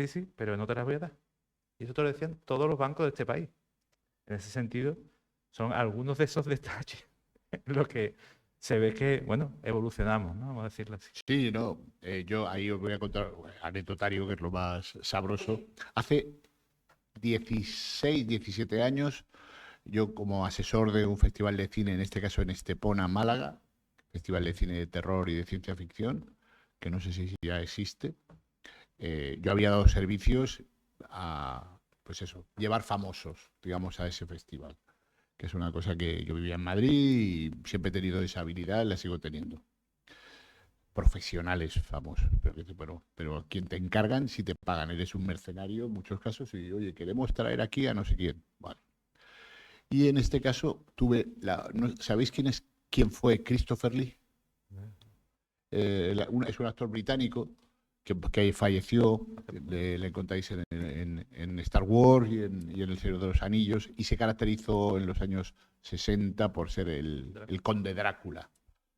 Sí, sí, pero no te las voy a dar. Y eso te lo decían todos los bancos de este país. En ese sentido, son algunos de esos detalles en los que se ve que, bueno, evolucionamos, ¿no? Vamos a decirlo así. Sí, no, yo ahí os voy a contar anecdotario, que es lo más sabroso. Hace 16, 17 años, yo como asesor de un festival de cine, en este caso en Estepona, Málaga, festival de cine de terror y de ciencia ficción, que no sé si ya existe, yo había dado servicios a, pues eso, llevar famosos, digamos, a ese festival, que es una cosa que yo vivía en Madrid y siempre he tenido esa habilidad, la sigo teniendo. Profesionales famosos, pero quien te encargan, si te pagan, eres un mercenario en muchos casos y, oye, queremos traer aquí a no sé quién. Vale. Y en este caso tuve ¿sabéis quién fue Christopher Lee? Es un actor británico que falleció, le contáis en Star Wars y en El Señor de los Anillos, y se caracterizó en los años 60 por ser el conde Drácula.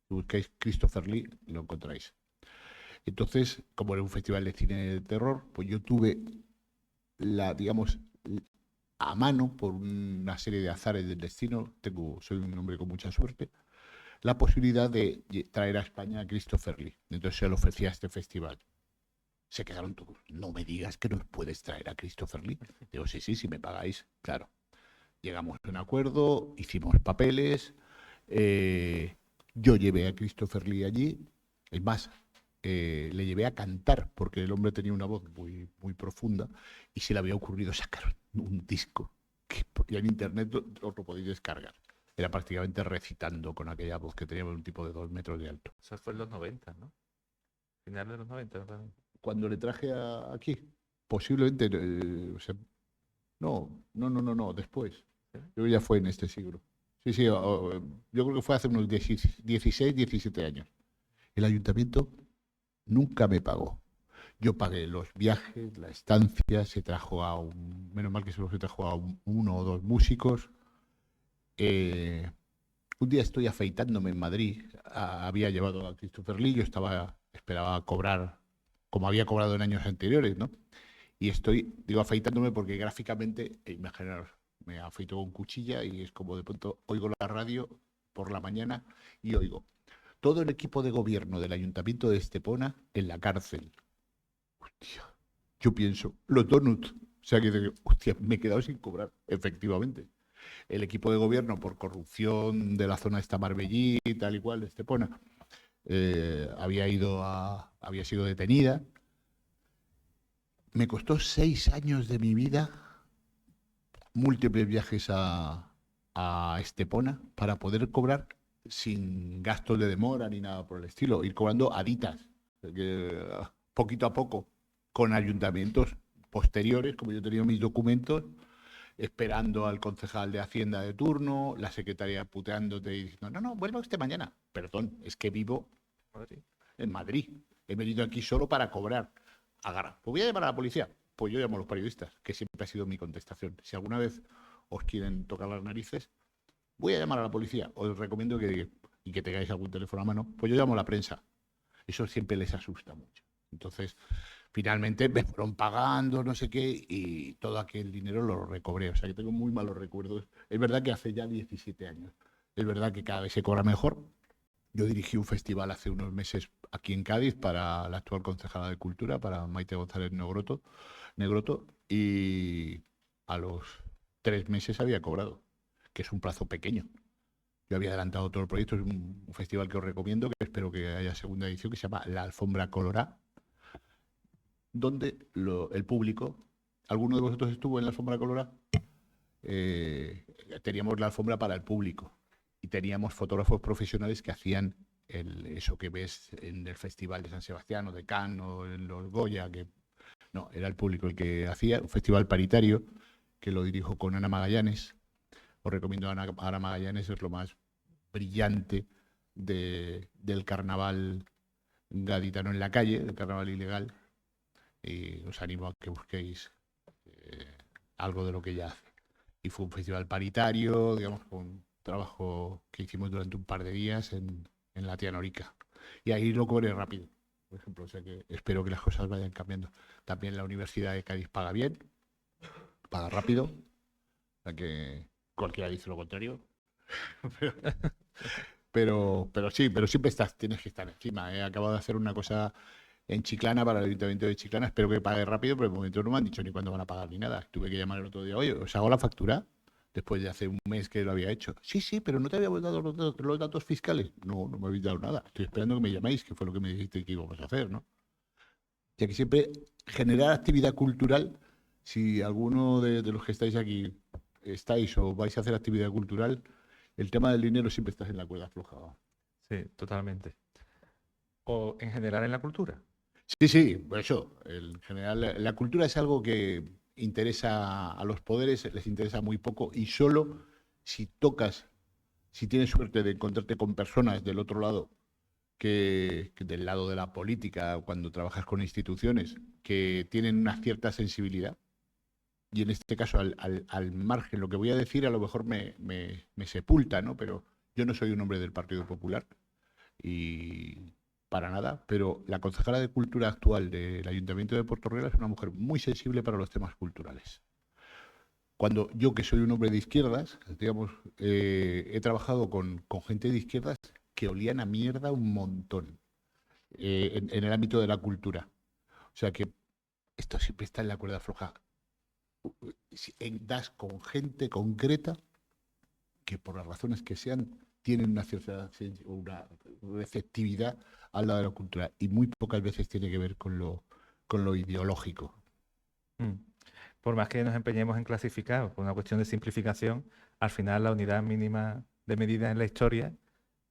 Buscáis Christopher Lee y lo encontráis. Entonces, como era un festival de cine de terror, pues yo tuve digamos, a mano, por una serie de azares del destino, soy un hombre con mucha suerte, la posibilidad de traer a España a Christopher Lee. Entonces se lo ofrecía a este festival. Se quedaron todos. No me digas que nos puedes traer a Christopher Lee. Digo, sí, sí, si me pagáis, claro. Llegamos a un acuerdo, hicimos papeles, yo llevé a Christopher Lee allí. Es más, le llevé a cantar, porque el hombre tenía una voz muy, muy profunda y se le había ocurrido sacar un disco que ya en internet os lo podéis descargar. Era prácticamente recitando con aquella voz que tenía un tipo de 2 metros de alto. Eso fue en los 90, ¿no? Final de los 90, ¿no? Cuando le traje aquí, posiblemente, o sea, no, después. ¿Sí? Yo ya fue en este siglo. Sí, sí, yo creo que fue hace unos 16, 17 años. El ayuntamiento nunca me pagó. Yo pagué los viajes, la estancia, menos mal que solo se trajo a uno o dos músicos. Eh, un día estoy afeitándome en Madrid, había llevado a Christopher Lee, yo esperaba cobrar como había cobrado en años anteriores, ¿no? Y digo, afeitándome porque gráficamente, imaginaros, me afeito con cuchilla y es como de pronto oigo la radio por la mañana y oigo todo el equipo de gobierno del Ayuntamiento de Estepona en la cárcel. Hostia, yo pienso, los donuts. O sea, que digo, hostia, me he quedado sin cobrar, efectivamente. El equipo de gobierno, por corrupción de la zona de esta Marbellí y tal y cual, de Estepona, había sido detenida. Me costó 6 años de mi vida, múltiples viajes a Estepona para poder cobrar sin gastos de demora ni nada por el estilo, ir cobrando aditas, poquito a poco, con ayuntamientos posteriores, como yo he tenido mis documentos, esperando al concejal de Hacienda de turno, la secretaria puteándote y diciendo, no, no, vuelva usted mañana. Perdón, es que vivo Madrid. en Madrid. He venido aquí solo para cobrar. Agarra. Pues voy a llamar a la policía. Pues yo llamo a los periodistas, que siempre ha sido mi contestación. Si alguna vez os quieren tocar las narices, voy a llamar a la policía. Os recomiendo que tengáis algún teléfono a mano. Pues yo llamo a la prensa. Eso siempre les asusta mucho. Entonces, finalmente me fueron pagando, no sé qué, y todo aquel dinero lo recobré. O sea que tengo muy malos recuerdos. Es verdad que hace ya 17 años. Es verdad que cada vez se cobra mejor. Yo dirigí un festival hace unos meses aquí en Cádiz para la actual concejala de Cultura, para Maite González Negroto, y a los 3 meses había cobrado, que es un plazo pequeño. Yo había adelantado todo el proyecto, es un festival que os recomiendo, que espero que haya segunda edición, que se llama La Alfombra Colorá, donde el público, ¿alguno de vosotros estuvo en la Alfombra Colorá? eh, Teníamos la alfombra para el público y teníamos fotógrafos profesionales que hacían eso que ves en el Festival de San Sebastián o de Cannes o en los Goya, que no, era el público el que hacía, un festival paritario que lo dirijo con Ana Magallanes. Os recomiendo a Ana Magallanes, es lo más brillante del carnaval gaditano en la calle, el carnaval ilegal, y os animo a que busquéis algo de lo que ella hace. Y fue un festival paritario, digamos, con un trabajo que hicimos durante un par de días en la tía Norica. Y ahí lo cobré rápido, por ejemplo. O sea que espero que las cosas vayan cambiando. También la Universidad de Cádiz paga bien, paga rápido. O sea que cualquiera dice lo contrario. Pero, pero sí, pero siempre tienes que estar encima. He acabado de hacer una cosa en Chiclana para el Ayuntamiento de Chiclana. Espero que pague rápido, pero de momento no me han dicho ni cuándo van a pagar ni nada. Tuve que llamar el otro día, oye, ¿os hago la factura? Después de hace un mes que lo había hecho. Sí, sí, pero no te había dado los datos fiscales. No, no me habéis dado nada. Estoy esperando que me llaméis, que fue lo que me dijiste que íbamos a hacer, ¿no? Ya que siempre generar actividad cultural, si alguno de los que estáis aquí estáis o vais a hacer actividad cultural, el tema del dinero siempre estás en la cuerda floja. Sí, totalmente. O en general en la cultura. Sí, sí, por eso, en general, la cultura es algo que interesa a los poderes, les interesa muy poco y solo si tocas, si tienes suerte de encontrarte con personas del otro lado, que del lado de la política, cuando trabajas con instituciones, que tienen una cierta sensibilidad, y en este caso al margen, lo que voy a decir a lo mejor me sepulta, ¿no? Pero yo no soy un hombre del Partido Popular y para nada, pero la concejala de Cultura actual del Ayuntamiento de Puerto Real es una mujer muy sensible para los temas culturales. Cuando yo, que soy un hombre de izquierdas, digamos, he trabajado con gente de izquierdas que olían a mierda un montón en el ámbito de la cultura. O sea que esto siempre está en la cuerda floja. Das con gente concreta que por las razones que sean tienen una cierta una receptividad al lado de la cultura y muy pocas veces tiene que ver con lo ideológico. Mm. Por más que nos empeñemos en clasificar, por una cuestión de simplificación, al final la unidad mínima de medida en la historia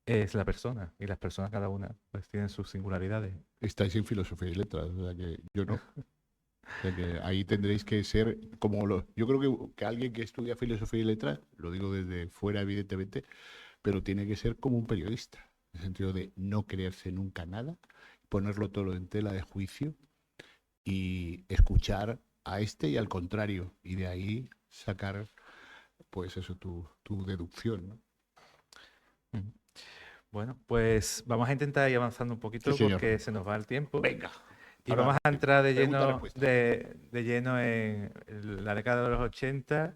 es la persona, y las personas cada una pues tienen sus singularidades. Estáis en filosofía y letras, o sea que yo no. O sea que ahí tendréis que ser como los... Yo creo que alguien que estudia filosofía y letras, lo digo desde fuera evidentemente, pero tiene que ser como un periodista, en el sentido de no creerse nunca nada, ponerlo todo en tela de juicio y escuchar a este y al contrario, y de ahí sacar, pues eso, tu deducción, ¿no? Mm. Bueno, pues vamos a intentar ir avanzando un Sí, poquito señor. porque se nos va el tiempo Venga. y Ahora, vamos a entrar pregunta-respuesta. de lleno en la década de los 80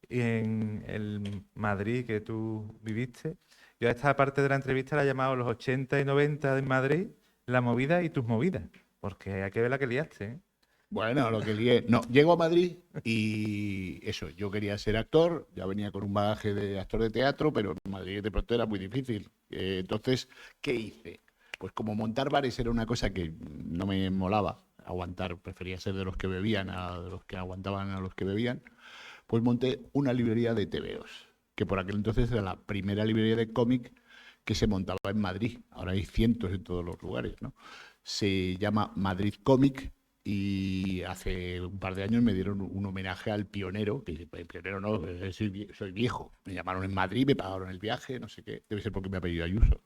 y en el Madrid que tú viviste. Yo a esta parte de la entrevista la he llamado los 80 y 90 de Madrid, la movida y tus movidas, porque hay que ver la que liaste, ¿eh? Bueno, lo que lié. No, llego a Madrid y eso, yo quería ser actor, ya venía con un bagaje de actor de teatro, pero en Madrid de pronto era muy difícil. Entonces, ¿qué hice? Pues como montar bares era una cosa que no me molaba aguantar, prefería ser de los que bebían a de los que aguantaban a los que bebían, pues monté una librería de tebeos, que por aquel entonces era la primera librería de cómic que se montaba en Madrid. Ahora hay cientos en todos los lugares, ¿no? Se llama Madrid Cómic y hace un par de años me dieron un homenaje al pionero, que el pionero no, soy viejo. Me llamaron en Madrid, me pagaron el viaje, no sé qué, debe ser porque me ha pedido Ayuso.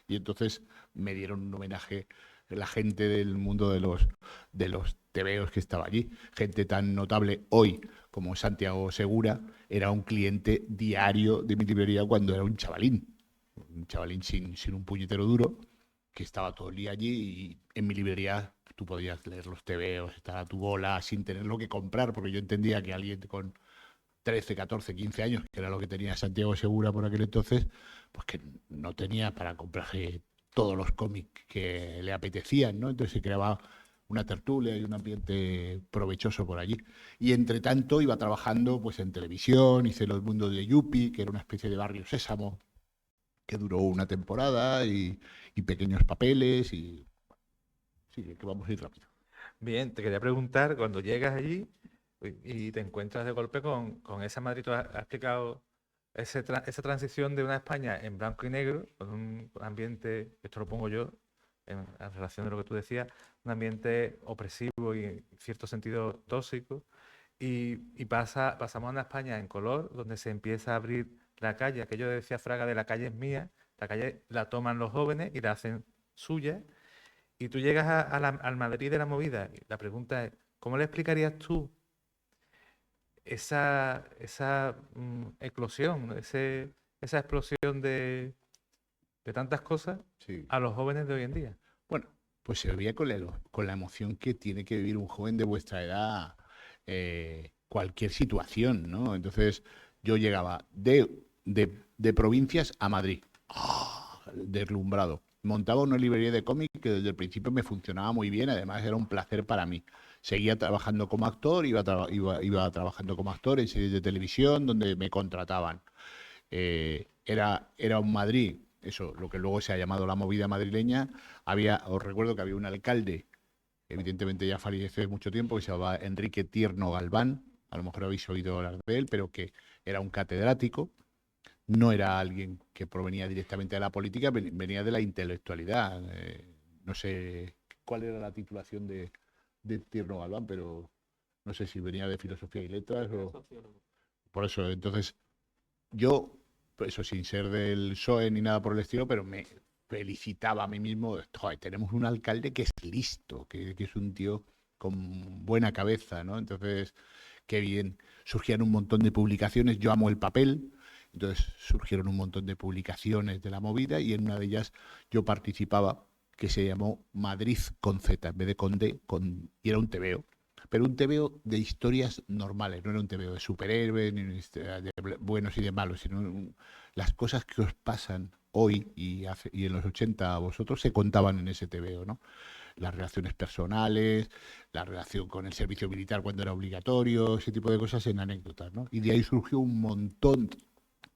Y entonces me dieron un homenaje la gente del mundo de los tebeos que estaba allí. Gente tan notable hoy como Santiago Segura era un cliente diario de mi librería cuando era un chavalín sin un puñetero duro, que estaba todo el día allí y en mi librería tú podías leer los tebeos, estar a tu bola sin tener lo que comprar, porque yo entendía que alguien con 13, 14, 15 años, que era lo que tenía Santiago Segura por aquel entonces, pues que no tenía para comprarse todos los cómics que le apetecían, ¿no? Entonces se creaba una tertulia y un ambiente provechoso por allí. Y entre tanto iba trabajando pues en televisión, hice Los Mundos de Yupi, que era una especie de barrio Sésamo, que duró una temporada y pequeños papeles y sí, que vamos a ir rápido. Bien, te quería preguntar, cuando llegas allí y te encuentras de golpe con esa Madrid, tú has explicado esa transición de una España en blanco y negro, con un ambiente, esto lo pongo yo, en relación de lo que tú decías, un ambiente opresivo y en cierto sentido tóxico, y pasamos a una España en color, donde se empieza a abrir la calle, aquello decía Fraga de la calle es mía, la calle la toman los jóvenes y la hacen suya, y tú llegas al Madrid de la movida. Y la pregunta es, ¿cómo le explicarías tú esa eclosión, esa explosión de tantas cosas Sí. a los jóvenes de hoy en día? Bueno, pues se vivía con la emoción que tiene que vivir un joven de vuestra edad cualquier situación, ¿no? Entonces yo llegaba de provincias a Madrid, deslumbrado. Montaba una librería de cómic que desde el principio me funcionaba muy bien, además era un placer para mí. Seguía trabajando como actor, iba trabajando como actor en series de televisión donde me contrataban. Era un Madrid, eso, lo que luego se ha llamado la movida madrileña. Os recuerdo que había un alcalde, evidentemente ya falleció hace mucho tiempo, que se llamaba Enrique Tierno Galván, a lo mejor habéis oído hablar de él, pero que era un catedrático, no era alguien que provenía directamente de la política, venía de la intelectualidad. No sé cuál era la titulación de Tierno Galván, pero no sé si venía de filosofía y letras o... Por eso, entonces, yo, pues eso sin ser del PSOE ni nada por el estilo, pero me felicitaba a mí mismo. Joder, tenemos un alcalde que es listo, que es un tío con buena cabeza, ¿no? Entonces, qué bien. Surgían un montón de publicaciones. Yo amo el papel. Entonces surgieron un montón de publicaciones de la movida y en una de ellas yo participaba, que se llamó Madrid con Z, en vez de con D, y era un tebeo. Pero un tebeo de historias normales, no era un tebeo de superhéroes, ni de buenos y de malos, sino las cosas que os pasan hoy y en los 80 a vosotros se contaban en ese tebeo, ¿no? Las relaciones personales, la relación con el servicio militar cuando era obligatorio, ese tipo de cosas en anécdotas, ¿no? Y de ahí surgió un montón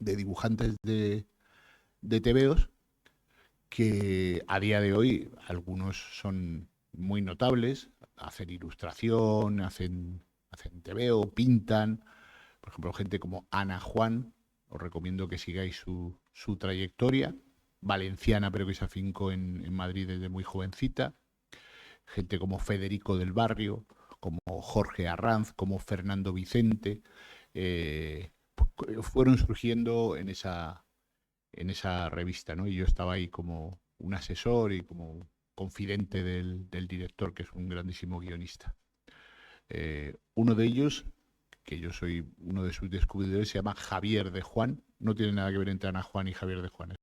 de dibujantes de tebeos que a día de hoy algunos son muy notables, hacen ilustración, hacen tebeo, pintan. Por ejemplo, gente como Ana Juan, os recomiendo que sigáis su trayectoria, valenciana pero que se afincó en Madrid desde muy jovencita. Gente como Federico del Barrio, como Jorge Arranz, como Fernando Vicente, fueron surgiendo en esa revista, ¿no? Y yo estaba ahí como un asesor y como confidente del director, que es un grandísimo guionista. Uno de ellos, que yo soy uno de sus descubridores, se llama Javier de Juan. No tiene nada que ver entre Ana Juan y Javier de Juan.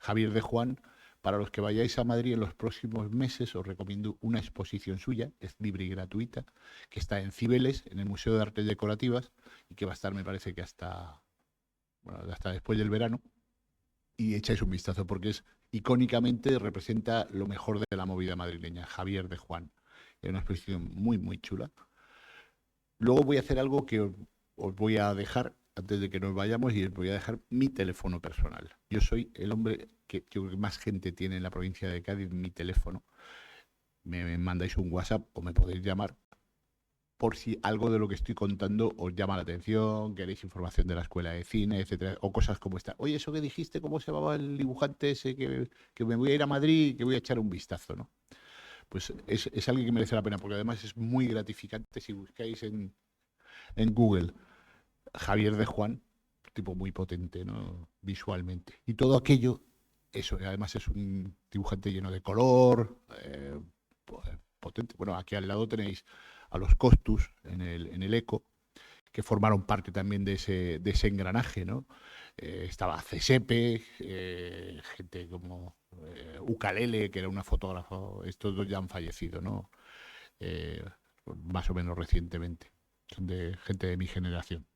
Javier de Juan. Para los que vayáis a Madrid en los próximos meses, os recomiendo una exposición suya, es libre y gratuita, que está en Cibeles, en el Museo de Artes Decorativas, y que va a estar, me parece que hasta después del verano. Y echáis un vistazo, porque icónicamente representa lo mejor de la movida madrileña, Javier de Juan. Es una exposición muy, muy chula. Luego voy a hacer algo que os voy a dejar antes de que nos vayamos y os voy a dejar mi teléfono personal. Yo soy el hombre que yo creo que más gente tiene en la provincia de Cádiz, mi teléfono. Me mandáis un WhatsApp o me podéis llamar por si algo de lo que estoy contando os llama la atención, queréis información de la escuela de cine, etcétera, o cosas como esta. Oye, eso que dijiste, ¿cómo se llamaba el dibujante ese que me voy a ir a Madrid y que voy a echar un vistazo, ¿no? Pues es algo que merece la pena, porque además es muy gratificante si buscáis en Google Javier de Juan, tipo muy potente, ¿no? Visualmente. Y todo aquello, eso, además es un dibujante lleno de color, potente. Bueno, aquí al lado tenéis a los Costus en el Eco, que formaron parte también de ese engranaje, ¿no? Estaba Cesepe, gente como Ucalele, que era una fotógrafa, estos dos ya han fallecido, ¿no? Eh, Más o menos recientemente. Son de gente de mi generación.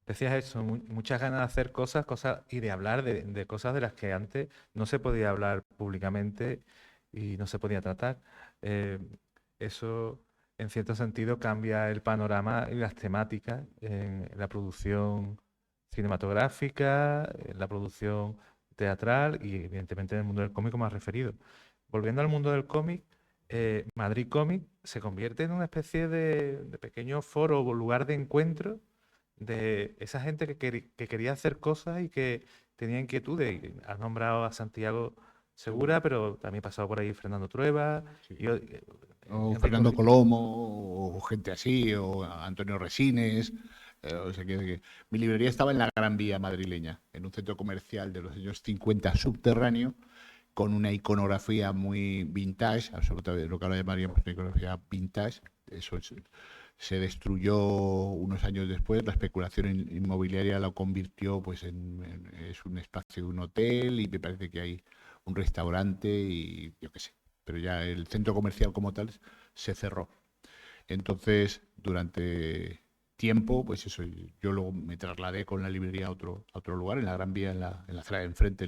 Decías eso, muchas ganas de hacer cosas y de hablar de cosas de las que antes no se podía hablar públicamente y no se podía tratar. Eh, Eso, en cierto sentido, cambia el panorama y las temáticas en la producción cinematográfica, en la producción teatral y, evidentemente, en el mundo del cómic, como has referido. Volviendo al mundo del cómic, Madrid Cómic se convierte en una especie de pequeño foro o lugar de encuentro de esa gente que quería hacer cosas y que tenía inquietudes. Y has nombrado a Santiago Segura, pero también ha pasado por ahí Fernando Trueba Sí. y O Enrico Fernando Ri- Colomo, o gente así, o Antonio Resines. O sea que mi librería estaba en la Gran Vía madrileña, en un centro comercial de los años 50 subterráneo, con una iconografía muy vintage, absolutamente lo que ahora llamaríamos una iconografía vintage. Eso se destruyó unos años después, la especulación inmobiliaria lo convirtió pues es un espacio de un hotel y me parece que hay un restaurante y yo qué sé. Pero ya el centro comercial como tal se cerró. Entonces, durante tiempo, pues eso, yo luego me trasladé con la librería a otro lugar, en la Gran Vía, en la acera de enfrente,